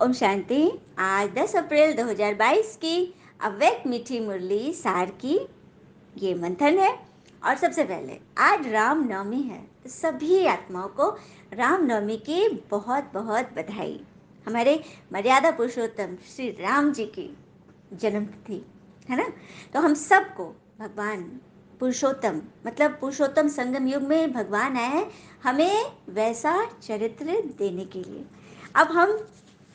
ओम शांति। आज 10 अप्रैल 2022 की अव्यक्त मीठी मुरली सार की ये मंथन है। और सबसे पहले आज राम नवमी है, तो सभी आत्माओं को राम नवमी की बहुत बहुत बधाई। हमारे मर्यादा पुरुषोत्तम श्री राम जी की जन्मतिथि है ना। तो हम सबको भगवान पुरुषोत्तम, मतलब पुरुषोत्तम संगम युग में भगवान आए हैं हमें वैसा चरित्र देने के लिए। अब हम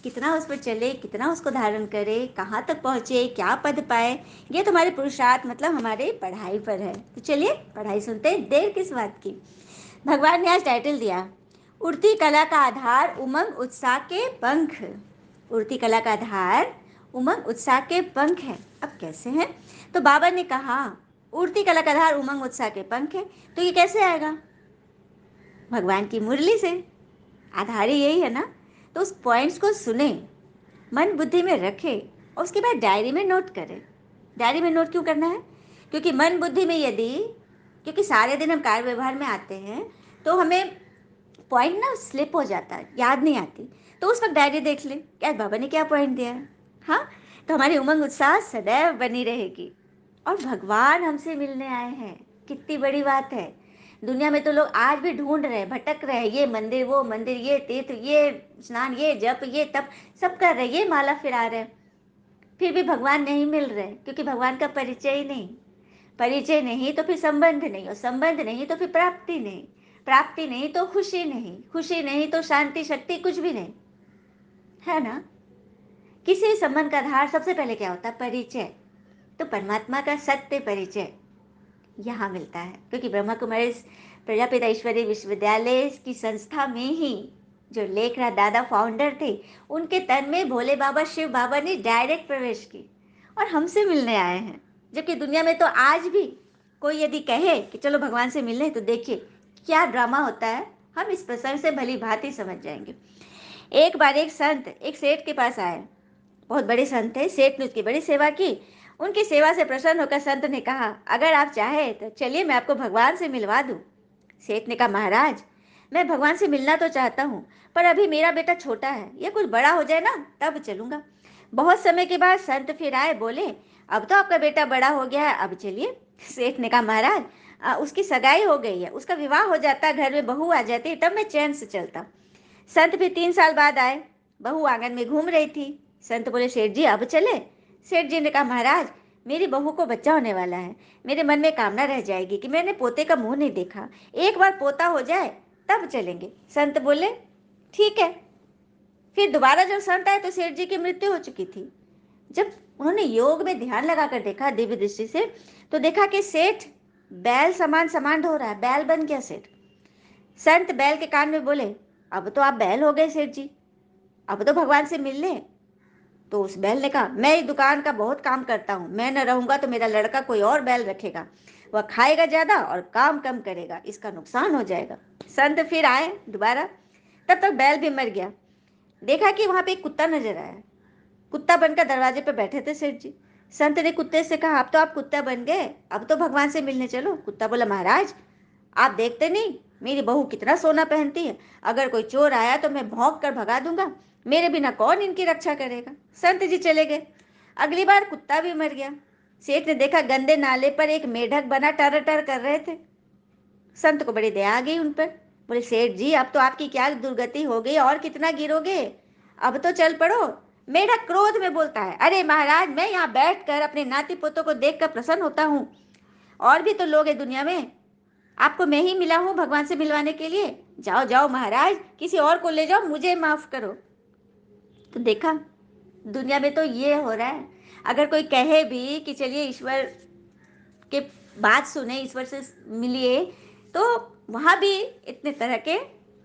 कितना उस पर चले, कितना उसको धारण करें, कहाँ तक पहुँचे, क्या पद पाए, ये तुम्हारे पुरुषार्थ मतलब हमारे पढ़ाई पर है। तो चलिए पढ़ाई सुनते हैं, देर किस बात की। भगवान ने आज टाइटल दिया, उड़ती कला का आधार उमंग उत्साह के पंख। उड़ती कला का आधार उमंग उत्साह के पंख है। अब कैसे हैं? तो बाबा ने कहा उड़ती कला का आधार उमंग उत्साह के पंख है, तो ये कैसे आएगा? भगवान की मुरली से। आधार ही यही है ना। तो उस पॉइंट्स को सुने, मन बुद्धि में रखे और उसके बाद डायरी में नोट करें। डायरी में नोट क्यों करना है? क्योंकि मन बुद्धि में यदि, क्योंकि सारे दिन हम कार्य व्यवहार में आते हैं तो हमें पॉइंट ना स्लिप हो जाता है, याद नहीं आती। तो उस वक्त डायरी देख ले क्या बाबा ने क्या पॉइंट दिया है। हाँ, तो हमारी उमंग उत्साह सदैव बनी रहेगी। और भगवान हमसे मिलने आए हैं, कितनी बड़ी बात है। दुनिया में तो लोग आज भी ढूंढ रहे हैं, भटक रहे हैं, ये मंदिर वो मंदिर, ये तीर्थ ये स्नान ये जप ये तप सब कर रहे हैं, ये माला फिरा रहे हैं, फिर भी भगवान नहीं मिल रहे, क्योंकि भगवान का परिचय ही नहीं। परिचय नहीं तो फिर संबंध नहीं, और संबंध नहीं तो फिर प्राप्ति नहीं, प्राप्ति नहीं तो खुशी नहीं, खुशी नहीं तो शांति शक्ति कुछ भी नहीं, है ना। किसी संबंध का आधार सबसे पहले क्या होता है? परिचय। तो परमात्मा का सत्य परिचय यहाँ मिलता है, क्योंकि ब्रह्मा कुमारी प्रजापिता ईश्वरीय विश्वविद्यालय की संस्था में ही जो लेखनाथ दादा फाउंडर थे, उनके तन में भोले बाबा शिव बाबा ने डायरेक्ट प्रवेश की और हमसे मिलने आए हैं। जबकि दुनिया में तो आज भी कोई यदि कहे कि चलो भगवान से मिलने, तो देखिए क्या ड्रामा होता है। हम इस प्रसंग से भली भांति समझ जाएंगे। एक बार एक संत एक सेठ के पास आए, बहुत बड़े संत थे। सेठ ने उसकी बड़ी सेवा की। उनकी सेवा से प्रसन्न होकर संत ने कहा, अगर आप चाहे तो चलिए मैं आपको भगवान से मिलवा दूं। सेठ ने कहा, महाराज मैं भगवान से मिलना तो चाहता हूँ, पर अभी मेरा बेटा छोटा है, ये कुछ बड़ा हो जाए ना तब चलूंगा। बहुत समय के बाद संत फिर आए, बोले अब तो आपका बेटा बड़ा हो गया है, अब चलिए। सेठ ने कहा, महाराज उसकी सगाई हो गई है, उसका विवाह हो जाता, घर में बहू आ जाती, तब मैं चैन से चलता। संत फिर 3 साल बाद आए, बहू आंगन में घूम रही थी। संत बोले, सेठ जी अब चले? सेठ जी ने कहा, महाराज मेरी बहू को बच्चा होने वाला है, मेरे मन में कामना रह जाएगी कि मैंने पोते का मुंह नहीं देखा, एक बार पोता हो जाए तब चलेंगे। संत बोले ठीक है। फिर दोबारा जब संत आए तो सेठ जी की मृत्यु हो चुकी थी। जब उन्होंने योग में ध्यान लगाकर देखा दिव्य दृष्टि से, तो देखा कि सेठ बैल समान समान ढो रहा है, बैल बन गया सेठ। संत बैल के कान में बोले, अब तो आप बैल हो गए सेठ जी, अब तो भगवान से मिल ले। तो उस बैल ने कहा, मैं इस दुकान का बहुत काम करता हूँ, मैं न रहूंगा तो मेरा लड़का कोई और बैल रखेगा, वह खाएगा ज्यादा और काम कम करेगा, इसका नुकसान हो जाएगा। संत फिर आए दोबारा, तब तक बैल भी मर गया। देखा कि वहां पे एक कुत्ता नजर आया। कुत्ता बनकर दरवाजे पर बैठे थे सेठ जी। संत ने कुत्ते से कहा, अब तो आप कुत्ता बन गए, अब तो भगवान से मिलने चलो। कुत्ता बोला, महाराज आप देखते नहीं मेरी बहू कितना सोना पहनती है, अगर कोई चोर आया तो मैं भौंक कर भगा दूंगा, मेरे बिना कौन इनकी रक्षा करेगा। संत जी चले गए। अगली बार कुत्ता भी मर गया। सेठ ने देखा गंदे नाले पर एक मेढक बना टर टर कर रहे थे। संत को बड़ी दया आ गई उन पर। बोले, सेठ जी अब तो आपकी क्या दुर्गति हो गई, और कितना गिरोगे, अब तो चल पड़ो। मेढक क्रोध में बोलता है, अरे महाराज मैं यहाँ बैठ कर अपने नाती पोतों को देख कर प्रसन्न होता हूँ, और भी तो लोग हैं दुनिया में, आपको मैं ही मिला हूं भगवान से मिलवाने के लिए, जाओ जाओ महाराज किसी और को ले जाओ, मुझे माफ करो। तो देखा दुनिया में तो ये हो रहा है। अगर कोई कहे भी कि चलिए ईश्वर के बात सुने, ईश्वर से मिलिए, तो वहां भी इतने तरह के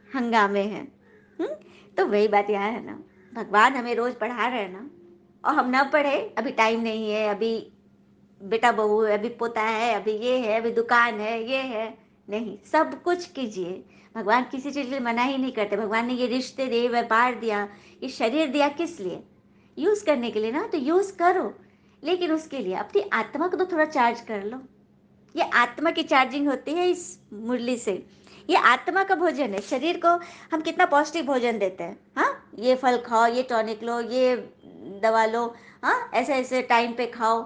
हंगामे हैं। तो वही बात यहाँ है ना, भगवान हमें रोज पढ़ा रहे हैं ना, और हम ना पढ़े, अभी टाइम नहीं है, अभी बेटा बहू है, अभी पोता है, अभी ये है, अभी दुकान है, ये है। नहीं, सब कुछ कीजिए। भगवान किसी चीज के लिए मना ही नहीं करते। भगवान ने ये रिश्ते दिए, व्यापार दिया, ये शरीर दिया किस लिए? यूज करने के लिए ना, तो यूज करो, लेकिन उसके लिए अपनी आत्मा को तो थोड़ा चार्ज कर लो। ये आत्मा की चार्जिंग होती है इस मुरली से। ये आत्मा का भोजन है। शरीर को हम कितना पौष्टिक भोजन देते हैं, हाँ, ये फल खाओ, ये टॉनिक लो, ये दवा लो, हाँ, ऐसे ऐसे टाइम पे खाओ,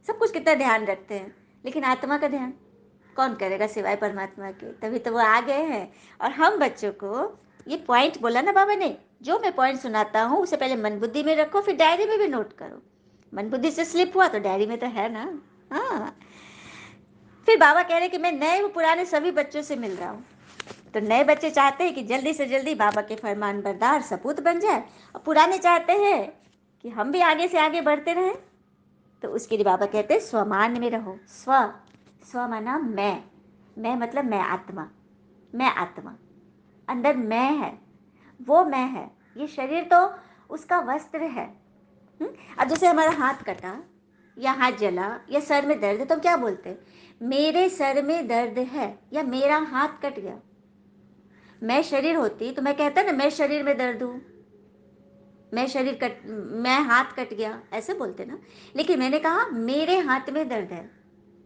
सब कुछ कितना ध्यान रखते हैं, लेकिन आत्मा का ध्यान कौन करेगा सिवाय परमात्मा के। तभी तो वो आ गए हैं। और हम बच्चों को ये पॉइंट बोला ना बाबा ने, जो मैं पॉइंट सुनाता हूँ उसे पहले मन बुद्धि में रखो, फिर डायरी में भी नोट करो। मन बुद्धि से स्लिप हुआ तो डायरी में तो है ना। हाँ, फिर बाबा कह रहे कि मैं नए व पुराने सभी बच्चों से मिल रहा हूँ। तो नए बच्चे चाहते हैं कि जल्दी से जल्दी बाबा के फरमान बरदार सपूत बन जाए, और पुराने चाहते हैं कि हम भी आगे से आगे बढ़ते रहें। तो उसके लिए बाबा कहते हैं स्वमान में रहो। स्व, स्व माना मैं मतलब मैं आत्मा, मैं आत्मा, अंदर मैं है, वो मैं है। ये शरीर तो उसका वस्त्र है। अब जैसे हमारा हाथ कटा या हाथ जला या सर में दर्द है तो हम क्या बोलते हैं? मेरे सर में दर्द है या मेरा हाथ कट गया। मैं शरीर होती तो मैं कहता ना मैं शरीर में दर्द हूँ, मैं शरीर कट, मैं हाथ कट गया, ऐसे बोलते ना। लेकिन मैंने कहा मेरे हाथ में दर्द है,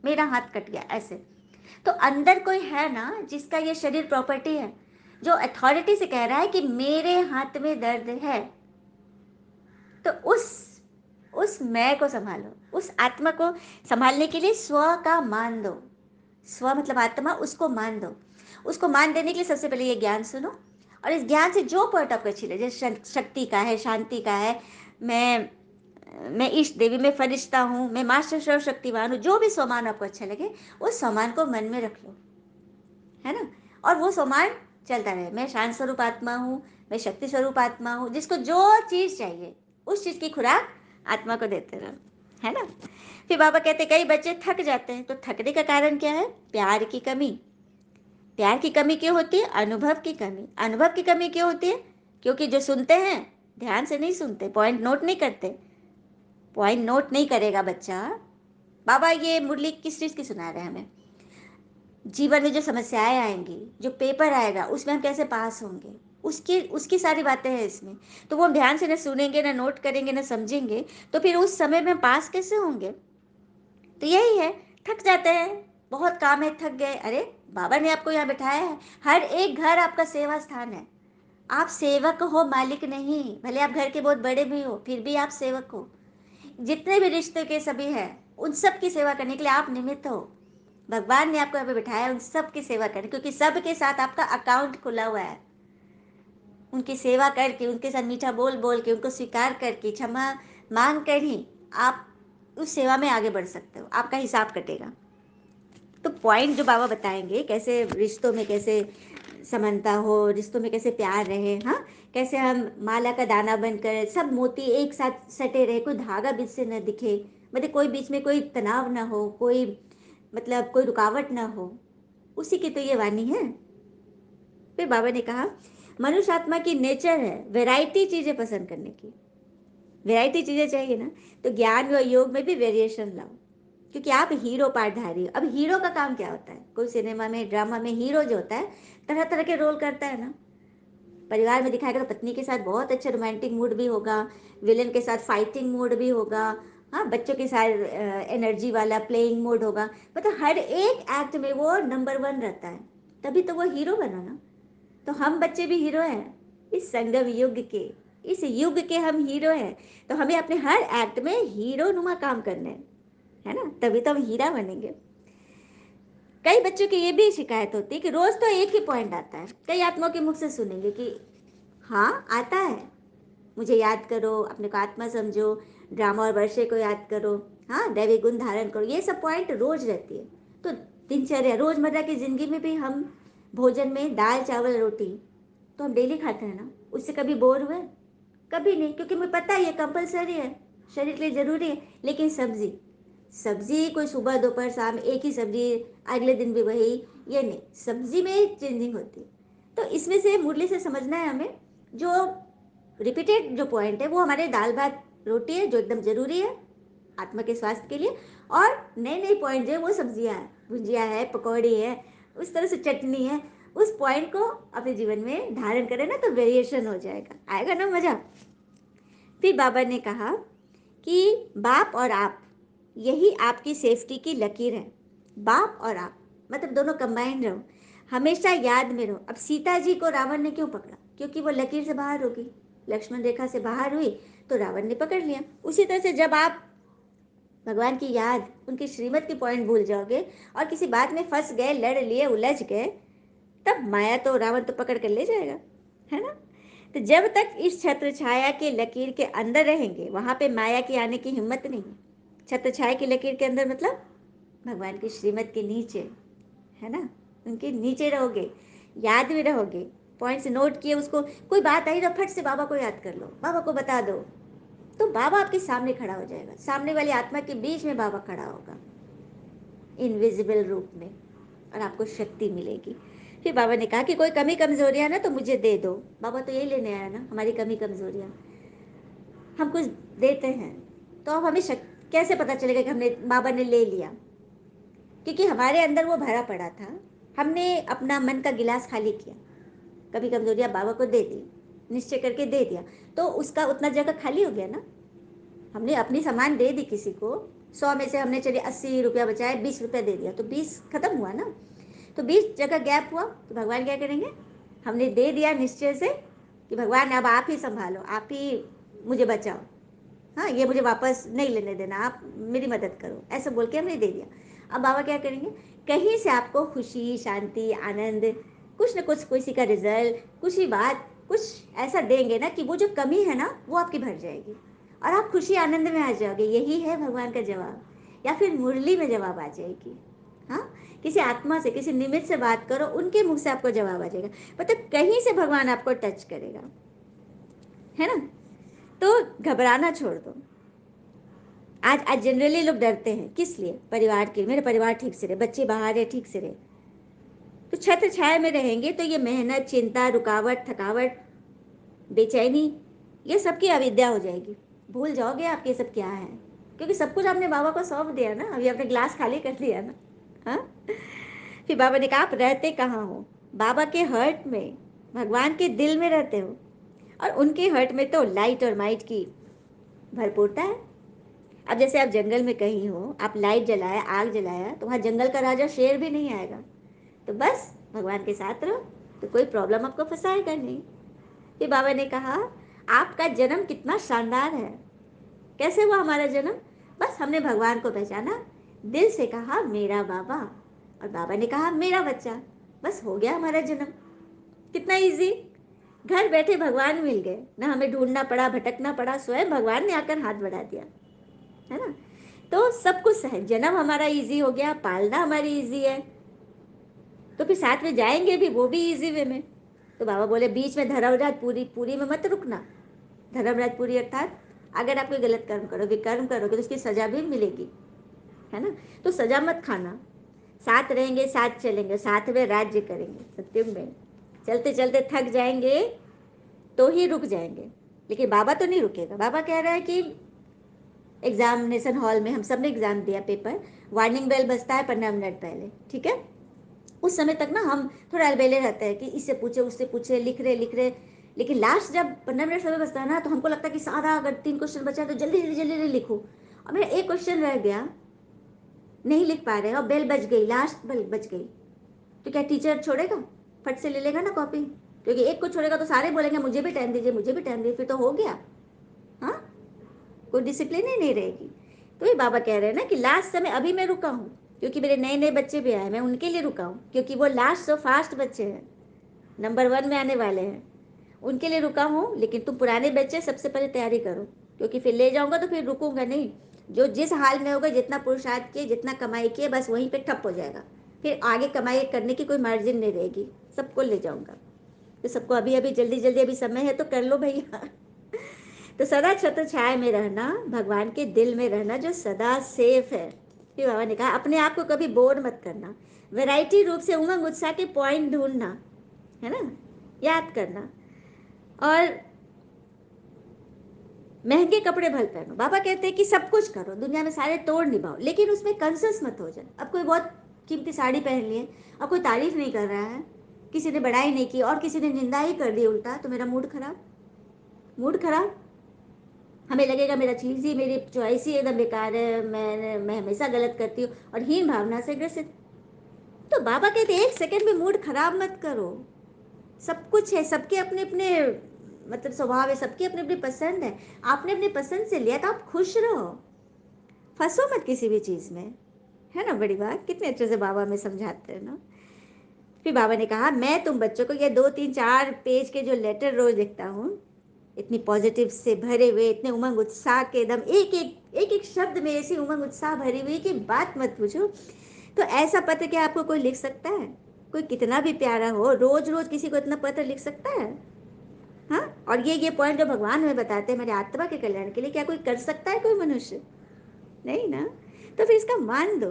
मेरा हाथ कट गया, ऐसे। तो अंदर कोई है ना जिसका ये शरीर प्रॉपर्टी है, जो अथॉरिटी से कह रहा है कि मेरे हाथ में दर्द है। तो उस मैं को संभालो, उस आत्मा को संभालने के लिए स्व का मान दो। स्व मतलब आत्मा, उसको मान दो। उसको मान देने के लिए सबसे पहले ये ज्ञान सुनो, और इस ज्ञान से जो पॉइंट आपको अच्छी लगे, जैसे शक्ति का है, शांति का है, मैं इष्ट देवी, मैं फरिश्ता हूँ, मैं मास्टर सर्वशक्तिवान हूँ, जो भी स्वमान आपको अच्छा लगे उस स्वमान को मन में रख लो, है ना। और वो स्वमान चलता रहे। मैं शांत स्वरूप आत्मा हूँ, मैं शक्ति स्वरूप आत्मा हूँ। जिसको जो चीज़ चाहिए उस चीज़ की खुराक आत्मा को देते रहो, है ना। फिर बाबा कहते कई बच्चे थक जाते हैं, तो थकने का कारण क्या है? प्यार की कमी। प्यार की कमी क्यों होती है? अनुभव की कमी। अनुभव की कमी क्यों होती है? क्योंकि जो सुनते हैं ध्यान से नहीं सुनते, पॉइंट नोट नहीं करते। पॉइंट नोट नहीं करेगा बच्चा। बाबा ये मुरली किस चीज़ की सुना रहे हैं हमें? जीवन में जो समस्याएं आएंगी, जो पेपर आएगा, उसमें हम कैसे पास होंगे, उसकी उसकी सारी बातें हैं इसमें। तो वो हम ध्यान से न सुनेंगे, ना नोट करेंगे, ना समझेंगे, तो फिर उस समय में हम पास कैसे होंगे? तो यही है, थक जाते हैं, बहुत काम है, थक गए। अरे बाबा ने आपको यहाँ बिठाया है, हर एक घर आपका सेवा स्थान है। आप सेवक हो, मालिक नहीं। भले आप घर के बहुत बड़े भी हो, फिर भी आप सेवक हो। जितने भी रिश्ते के सभी हैं उन सब की सेवा करने के लिए आप निमित्त हो। भगवान ने आपको यहाँ पे बिठाया उन सब की सेवा करने, क्योंकि सबके साथ आपका अकाउंट खुला हुआ है। उनकी सेवा करके, उनके साथ मीठा बोल बोल के, उनको स्वीकार करके, क्षमा मांग कर ही आप उस सेवा में आगे बढ़ सकते हो। आपका हिसाब कटेगा। तो पॉइंट जो बाबा बताएंगे, कैसे रिश्तों में कैसे समानता हो, रिश्तों में कैसे प्यार रहे, हाँ, कैसे हम माला का दाना बनकर सब मोती एक साथ सटे रहे, कोई धागा बीच से न दिखे, मतलब कोई बीच में कोई तनाव ना हो, कोई मतलब कोई रुकावट ना हो, उसी की तो ये वाणी है। फिर बाबा ने कहा मनुष्य आत्मा की नेचर है वैरायटी चीज़ें पसंद करने की। वैरायटी चीज़ें चाहिए ना, तो ज्ञान व योग में भी वेरिएशन लाओ, क्योंकि आप हीरो पार्टधारी हो। अब हीरो का काम क्या होता है? कोई सिनेमा में, ड्रामा में हीरो जो होता है तरह तरह के रोल करता है ना। परिवार में दिखाएगा तो पत्नी के साथ बहुत अच्छा रोमांटिक मूड भी होगा, विलन के साथ फाइटिंग मूड भी होगा, हाँ, बच्चों के साथ एनर्जी वाला प्लेइंग मोड होगा। मतलब हर एक एक्ट में वो नंबर वन रहता है, तभी तो वो हीरो बना ना। तो हम बच्चे भी हीरो हैं इस संगम युग के, इस युग के हम हीरो हैं। तो हमें अपने हर एक्ट में हीरो नुमा काम करने हैं, है ना, तभी तो हम हीरा बनेंगे। कई बच्चों की ये भी शिकायत होती है कि रोज तो एक ही पॉइंट आता है। कई आत्माओं के मुख से सुनेंगे कि हाँ आता है, मुझे याद करो, अपने को आत्मा समझो, ड्रामा और वर्षे को याद करो, हाँ, दैवी गुण धारण करो, ये सब पॉइंट रोज रहती है। तो दिनचर्या रोजमर्रा की जिंदगी में भी हम भोजन में दाल चावल रोटी तो हम डेली खाते हैं ना, उससे कभी बोर हुए? कभी नहीं, क्योंकि मुझे पता है ये कंपलसरी है, शरीर के लिए जरूरी है। लेकिन सब्जी, सब्जी कोई सुबह दोपहर शाम एक ही सब्जी, अगले दिन भी वही, ये नहीं, सब्जी में चेंजिंग होती है। तो इसमें से मुरली से समझना है हमें, जो रिपीटेड जो पॉइंट है वो हमारे दाल भात रोटी है, जो एकदम जरूरी है आत्मा के स्वास्थ्य के लिए। और नए नए पॉइंट जो है वो सब्जियां है, भुजिया है, पकौड़ी है, उस तरह से चटनी है। उस पॉइंट को अपने जीवन में धारण करें ना, तो वेरिएशन हो जाएगा, आएगा ना मजा। फिर बाबा ने कहा कि बाप और आप, यही आपकी सेफ्टी की लकीर है। बाप और आप मतलब दोनों कंबाइंड रहो। हमेशा याद में रहो। अब सीता जी को रावण ने क्यों पकड़ा? क्योंकि वो लकीर से बाहर हो गई, लक्ष्मण रेखा से बाहर हुई, तो रावण ने पकड़ लिया। उसी तरह से जब आप भगवान की याद, उनकी श्रीमत की पॉइंट भूल जाओगे और किसी बात में फंस गए, लड़ लिए, उलझ गए, तब माया तो रावण तो पकड़ कर ले जाएगा, है ना। तो जब तक इस छत्र छाया के लकीर के अंदर रहेंगे, वहां पे माया की आने की हिम्मत नहीं है। छत्र छाया की लकीर के अंदर मतलब भगवान की श्रीमत के नीचे, है ना, उनके नीचे रहोगे, याद में रहोगे, पॉइंट्स नोट किए, उसको कोई बात आई तो फट से बाबा को याद कर लो, बाबा को बता दो, तो बाबा आपके सामने खड़ा हो जाएगा, सामने वाली आत्मा के बीच में बाबा खड़ा होगा इनविजिबल रूप में, और आपको शक्ति मिलेगी। फिर बाबा ने कहा कि कोई कमी कमजोरियां ना तो मुझे दे दो। बाबा तो यही लेने आया ना, हमारी कमी कमजोरियां, हम कुछ देते हैं तो अब हमें कैसे पता चलेगा कि हमने, बाबा ने ले लिया? क्योंकि हमारे अंदर वो भरा पड़ा था, हमने अपना मन का गिलास खाली किया, कभी कमजोरियां बाबा को दे दी, निश्चय करके दे दिया, तो उसका उतना जगह खाली हो गया ना। हमने अपनी सामान दे दी किसी को, 100 में से हमने चलिए 80 रुपया बचाए, 20 रुपया दे दिया, तो 20 खत्म हुआ ना। तो 20 जगह गैप हुआ, तो भगवान क्या करेंगे? हमने दे दिया निश्चय से कि भगवान अब आप ही संभालो, आप ही मुझे बचाओ, हाँ ये मुझे वापस नहीं लेने देना, आप मेरी मदद करो, ऐसा बोल के हमने दे दिया। अब बाबा क्या करेंगे? कहीं से आपको खुशी, शांति, आनंद, कुछ न कुछ, किसी का रिजल्ट, कुछ ही बात, कुछ ऐसा देंगे ना कि वो जो कमी है ना वो आपकी भर जाएगी और आप खुशी आनंद में आ जाओगे। यही है भगवान का जवाब। या फिर मुरली में जवाब आ जाएगी। हाँ, किसी आत्मा से, किसी निमित्त से बात करो, उनके मुंह से आपको जवाब आ जाएगा, मतलब कहीं से भगवान आपको टच करेगा, है ना। तो घबराना छोड़ दो। आज जनरली लोग डरते हैं, किस लिए? परिवार के, मेरे परिवार ठीक से रहे, बच्चे बाहर है ठीक से रहे। तो छत्र छाया में रहेंगे तो ये मेहनत, चिंता, रुकावट, थकावट, बेचैनी, ये सब की अविद्या हो जाएगी, भूल जाओगे आप ये सब क्या है, क्योंकि सब कुछ आपने बाबा को सौंप दिया ना, अभी आपने ग्लास खाली कर दिया ना। हाँ, फिर बाबा ने कहा आप रहते कहाँ हो? बाबा के हर्ट में, भगवान के दिल में रहते हो, और उनके हर्ट में तो लाइट और माइट की भरपूरता है। अब जैसे आप जंगल में कहीं हो, आप लाइट जलाया, आग जलाया, तो वहाँ जंगल का राजा शेर भी नहीं आएगा। तो बस भगवान के साथ रहो तो कोई प्रॉब्लम आपको फंसाएगा नहीं। फिर बाबा ने कहा आपका जन्म कितना शानदार है। कैसे हुआ हमारा जन्म? बस हमने भगवान को पहचाना, दिल से कहा मेरा बाबा, और बाबा ने कहा मेरा बच्चा, बस हो गया हमारा जन्म। कितना इजी, घर बैठे भगवान मिल गए, ना हमें ढूंढना पड़ा, भटकना पड़ा, स्वयं भगवान ने आकर हाथ बढ़ा दिया, है ना। तो सब कुछ है, जन्म हमारा इजी हो गया, पालना हमारी इजी है, तो फिर साथ में जाएंगे भी, वो भी इजी वे में। तो बाबा बोले बीच में धर्मराजपुरी, पूरी में मत रुकना। धर्मराजपुरी अर्थात अगर आप कोई गलत कर्म करोगे, कर्म करोगे तो उसकी सजा भी मिलेगी, है ना। तो सजा मत खाना, साथ रहेंगे, साथ चलेंगे, साथ में राज्य करेंगे, सत्युग में। चलते चलते थक जाएंगे तो ही रुक जाएंगे, लेकिन बाबा तो नहीं रुकेगा। बाबा कह रहा है कि एग्जामिनेशन हॉल में हम सब ने एग्जाम दिया, पेपर, वार्निंग बेल बजता है 15 मिनट पहले, ठीक है। उस समय तक ना हम थोड़ा अलबेले रहते हैं कि इससे पूछे, उससे पूछे, लिख रहे, लेकिन लास्ट जब 15 मिनट समय बचता है ना, तो हमको लगता है कि सारा, अगर 3 क्वेश्चन बचा है तो जल्दी जल्दी जल्दी जल्दी लिखो, और मेरा एक क्वेश्चन रह गया, नहीं लिख पा रहे, और बेल बज गई, लास्ट बेल बज गई, तो क्या टीचर छोड़ेगा? फट से ले लेगा ना कॉपी, क्योंकि एक को छोड़ेगा तो सारे बोलेंगे मुझे भी टाइम दीजिए, मुझे भी टाइम दीजिए, फिर तो हो गया। हाँ, कोई डिसिप्लिन ही नहीं रहेगी। तो ये बाबा कह रहे हैं ना कि लास्ट समय अभी मैं रुका हूँ, क्योंकि मेरे नए नए बच्चे भी आए, मैं उनके लिए रुका हूँ, क्योंकि वो लास्ट सो फास्ट बच्चे हैं, नंबर 1 में आने वाले हैं, उनके लिए रुका हूँ। लेकिन तुम पुराने बच्चे सबसे पहले तैयारी करो, क्योंकि फिर ले जाऊंगा तो फिर रुकूंगा नहीं। जो जिस हाल में होगा, जितना पुरुषार्थ किए, जितना कमाई किए, बस वहीं पे ठप हो जाएगा, फिर आगे कमाई करने की कोई मार्जिन नहीं रहेगी, सबको ले जाऊंगा। तो सबको अभी अभी जल्दी जल्दी अभी समय है तो कर लो भैया। तो सदा छत्र छाया में रहना, भगवान के दिल में रहना, जो सदा सेफ है। फिर बाबा ने कहा अपने आप को कभी बोर मत करना, वैरायटी रूप से उमंग उत्साह के पॉइंट ढूंढना, है ना, याद करना, और महंगे कपड़े भल पहनो। बाबा कहते हैं कि सब कुछ करो, दुनिया में सारे तोड़ निभाओ, लेकिन उसमें कंजूस मत हो जाए। अब कोई बहुत कीमती साड़ी पहन ली है, अब कोई तारीफ नहीं कर रहा है, किसी ने बड़ाई नहीं की और किसी ने निंदा ही कर दी उल्टा, तो मेरा मूड खराब, मूड खराब, हमें लगेगा मेरा चीज़ ही, मेरी चॉइस ही एकदम बेकार है, मैं हमेशा गलत करती हूँ, और हीन भावना से ग्रसित। तो तो बाबा कहते हैं 1 सेकंड में मूड खराब मत करो, सब कुछ है, सबके अपने अपने मतलब स्वभाव है, सबकी अपनी अपनी पसंद है, आपने अपनी पसंद से लिया तो आप खुश रहो, फंसो मत किसी भी चीज़ में, है ना। बड़ी बात कितने अच्छे से बाबा में समझाते हैं ना। फिर बाबा ने कहा मैं तुम बच्चों को ये 2 3 4 पेज के जो लेटर रोज लिखता हूँ, इतनी पॉजिटिव से भरे हुए, इतने उमंग उत्साह के एकदम एक एक शब्द में ऐसी उमंग उत्साह भरी हुई कि बात मत पूछो। तो ऐसा पत्र क्या आपको कोई लिख सकता है? कोई कितना भी प्यारा हो, रोज रोज किसी को इतना पत्र लिख सकता है? हाँ, और ये पॉइंट जो भगवान हमें बताते हैं हमारे आत्मा के कल्याण के लिए, क्या कोई कर सकता है कोई मनुष्य? नहीं ना। तो फिर इसका मान दो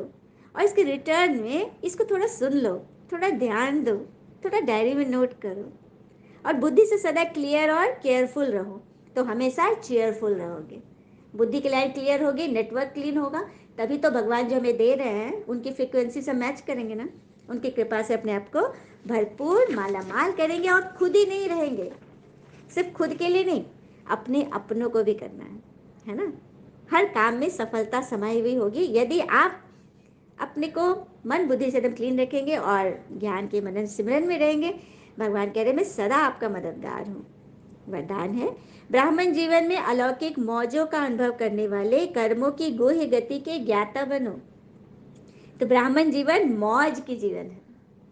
और इसके रिटर्न में इसको थोड़ा सुन लो, थोड़ा ध्यान दो, थोड़ा डायरी में नोट करो और बुद्धि से सदा क्लियर और केयरफुल रहो, तो हमेशा चेयरफुल रहोगे। बुद्धि की लाइन क्लियर होगी, नेटवर्क क्लीन होगा, तभी तो भगवान जो हमें दे रहे हैं उनकी फ्रिक्वेंसी से मैच करेंगे ना, उनकी कृपा से अपने आप को भरपूर मालामाल करेंगे और खुद ही नहीं रहेंगे, सिर्फ खुद के लिए नहीं, अपने अपनों को भी करना है ना। हर काम में सफलता समाई हुई होगी यदि आप अपने को मन बुद्धि से एकदम क्लीन रखेंगे और ज्ञान के मनन सिमरन में रहेंगे। भगवान कह रहे मैं सदा आपका मददगार हूँ। वरदान है ब्राह्मण जीवन में अलौकिक मौजों का अनुभव करने वाले कर्मों की गुह्य गति के ज्ञाता बनो। तो ब्राह्मण जीवन मौज की जीवन है,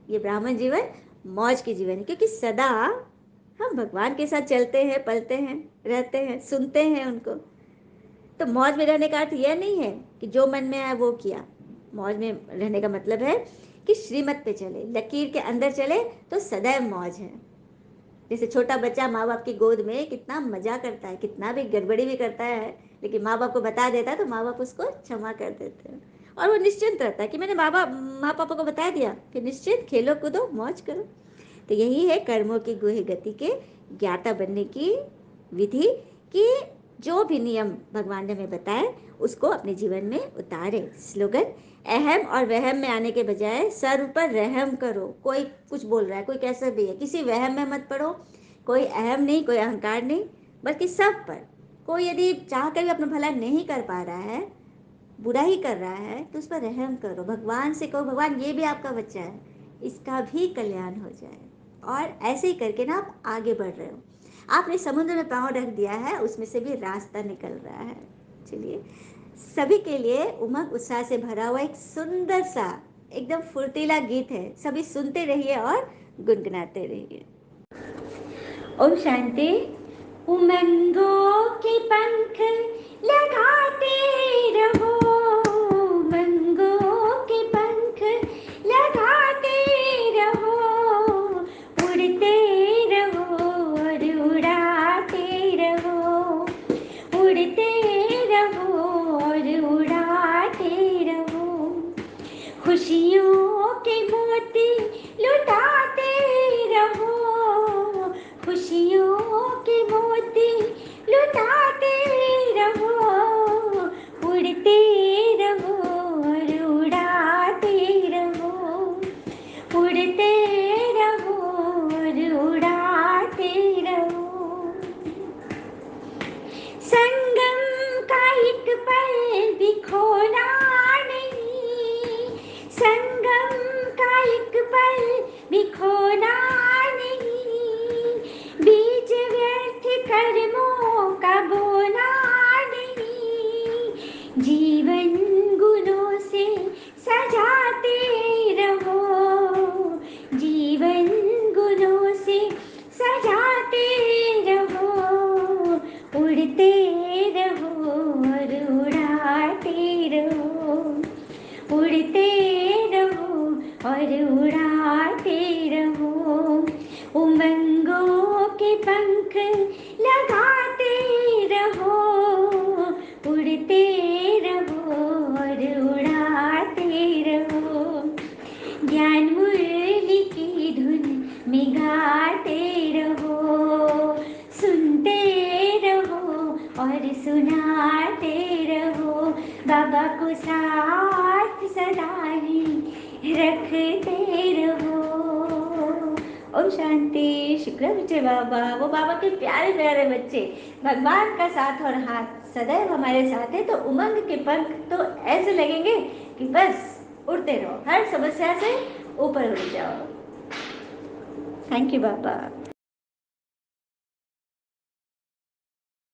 ये ब्राह्मण जीवन मौज की जीवन है, क्योंकि सदा हम भगवान के साथ चलते हैं, पलते हैं, रहते हैं, सुनते हैं उनको। तो मौज में रहने का अर्थ यह नहीं है कि जो मन में आया वो किया। मौज में रहने का मतलब है कि श्रीमत पे चले, लकीर के अंदर चले तो सदैव मौज है। जैसे छोटा बच्चा माँ बाप की गोद में कितना मजा करता है, कितना भी गड़बड़ी भी करता है, लेकिन माँ बाप को बता देता है तो माँ बाप उसको क्षमा कर देते हैं और वो निश्चिंत रहता है कि मैंने माँ पापा को बता दिया, फिर निश्चिंत खेलो कूदो मौज करो। तो यही है कर्मों की गुह्य गति के ज्ञाता बनने की विधि, कि जो भी नियम भगवान ने हमें बताए उसको अपने जीवन में उतारे। स्लोगन अहम और वहम में आने के बजाय सर्व पर रहम करो। कोई कुछ बोल रहा है, कोई कैसा भी है, किसी वहम में मत पड़ो। कोई अहम नहीं, कोई अहंकार नहीं, बल्कि सब पर। कोई यदि चाह कर भी अपना भला नहीं कर पा रहा है, बुरा ही कर रहा है, तो उस पर रहम करो। भगवान से कहो भगवान ये भी आपका बच्चा है, इसका भी कल्याण हो जाए। और ऐसे ही करके ना आप आगे बढ़ रहे हो, आपने समुद्र में पाँव रख दिया है, उसमें से भी रास्ता निकल रहा है। चलिए सभी के लिए उमंग उत्साह से भरा हुआ एक सुंदर सा एकदम फुर्तीला गीत है, सभी सुनते रहिए और गुनगुनाते रहिए। ओम शांति। उमंगों के पंख लगाते रहो, उमंगों के पंख लगाते रहो, उड़ते रहो और उड़ाते रहो, उड़ते रहो और उड़ाते रहो, खुशियों के मोती लुटाते रहो, खुशियों के मोती लुटाते रहो, उड़ते रहो और उड़ाते रहो, उड़ते रहो और उड़ाते रहो। संगम का एक पल भी खोना नहीं, संगम का एक पल भी खोना नहीं, बीज व्यर्थ कर्मों का बोना नहीं, जीवन गुणों से सजाते रहो, जीवन गुणों से सजाते रहो, उड़ते रहो और उड़ाते रहो, उड़ते रहो और उड़ाते रहो, उमंगों के पंख लगाते रहो, उड़ते रहो और उड़ाते रहो, ज्ञान मुरली की धुन में गाते रहो, सुनते रहो और सुनाते रहो, बाबा को साथ सदा ही रखते रहो। ओम शांति। शुक्र बच्चे बाबा, वो बाबा के प्यारे प्यारे बच्चे, भगवान का साथ और हाथ सदैव हमारे साथ है। तो उमंग के पंख तो ऐसे लगेंगे कि बस उड़ते रहो, हर समस्या से ऊपर उड़ जाओ। Thank you Baba.